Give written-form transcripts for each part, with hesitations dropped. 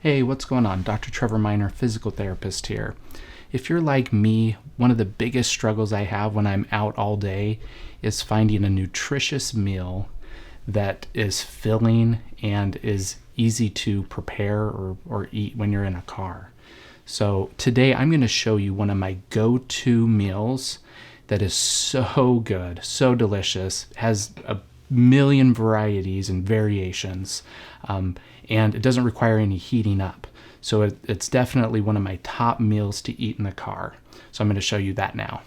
Hey, what's going on? Dr. Trevor Miner, physical therapist here. If you're like me, one of the biggest struggles I have when I'm out all day is finding a nutritious meal that is filling and is easy to prepare or eat when you're in a car. So today I'm going to show you one of my go-to meals that is so good, so delicious, has a million varieties and variations, and it doesn't require any heating up. So it's definitely one of my top meals to eat in the car. So I'm going to show you that now.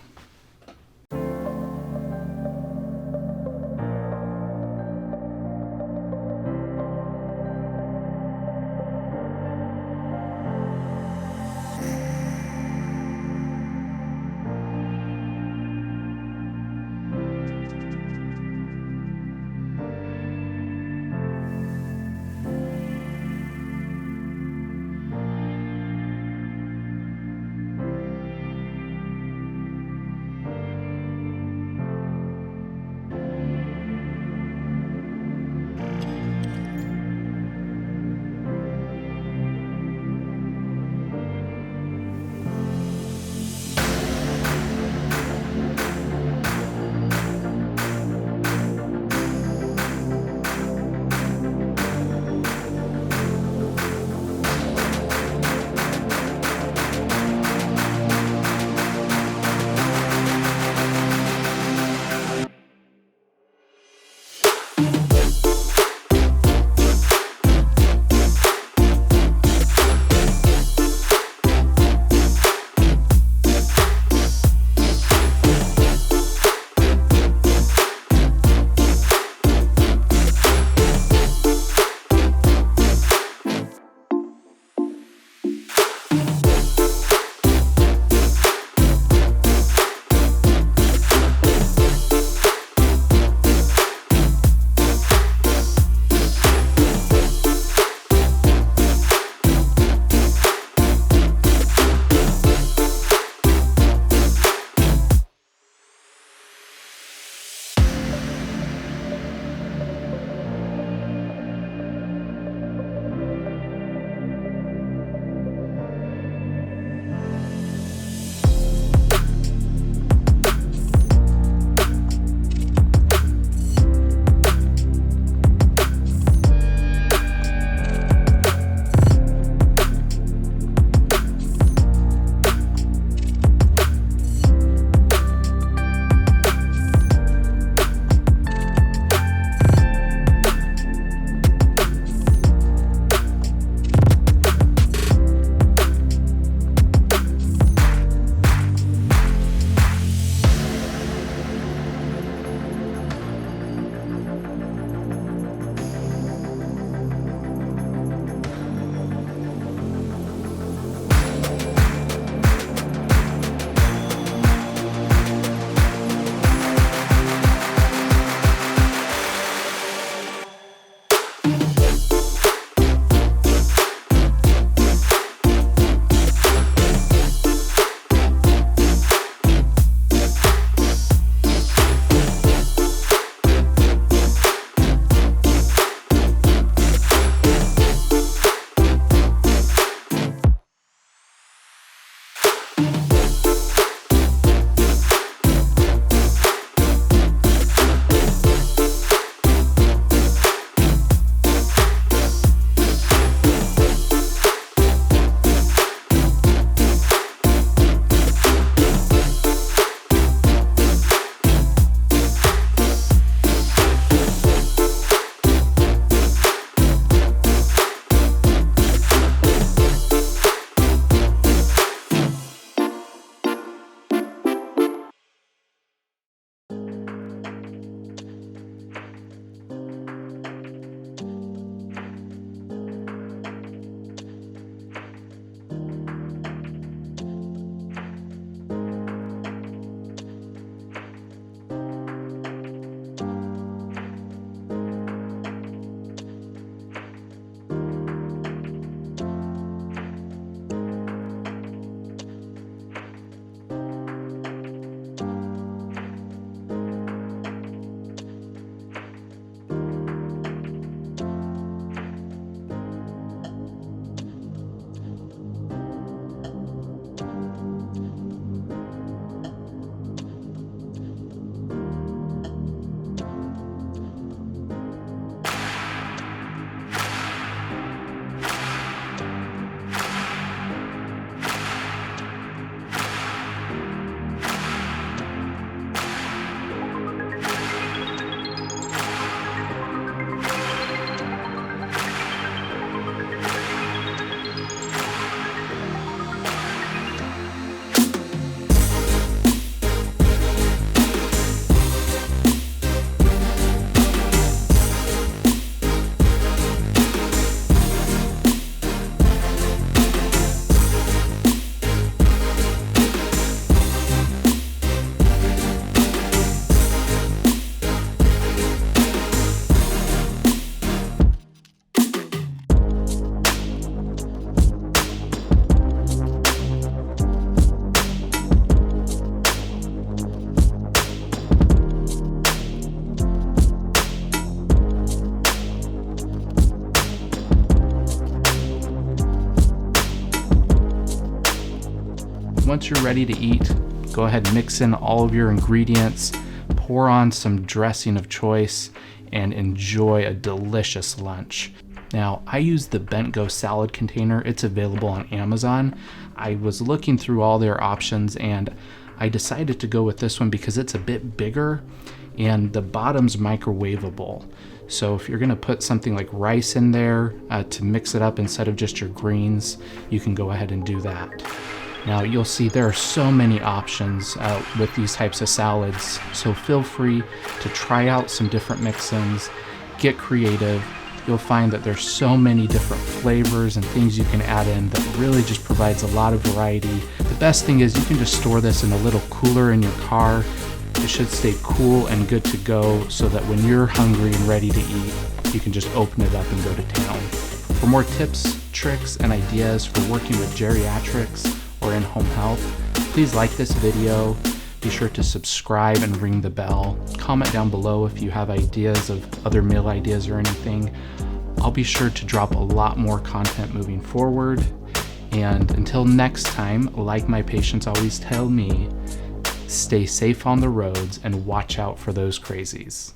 once you're ready to eat, go ahead and mix in all of your ingredients, pour on some dressing of choice, and enjoy a delicious lunch. Now, I use the Bentgo salad container. It's available on Amazon. I was looking through all their options and I decided to go with this one because it's a bit bigger and the bottom's microwavable. So if you're gonna put something like rice in there to mix it up instead of just your greens, you can go ahead and do that. Now you'll see there are so many options with these types of salads, so feel free to try out some different mix-ins, get creative. You'll find that there's so many different flavors and things you can add in that really just provides a lot of variety. The best thing is you can just store this in a little cooler in your car. It should stay cool and good to go so that when you're hungry and ready to eat, you can just open it up and go to town. For more tips, tricks, and ideas for working with geriatrics or in-home health, please like this video. Be sure to subscribe and ring the bell. Comment down below if you have ideas of other meal ideas or anything. I'll be sure to drop a lot more content moving forward. And until next time, like my patients always tell me, stay safe on the roads and watch out for those crazies.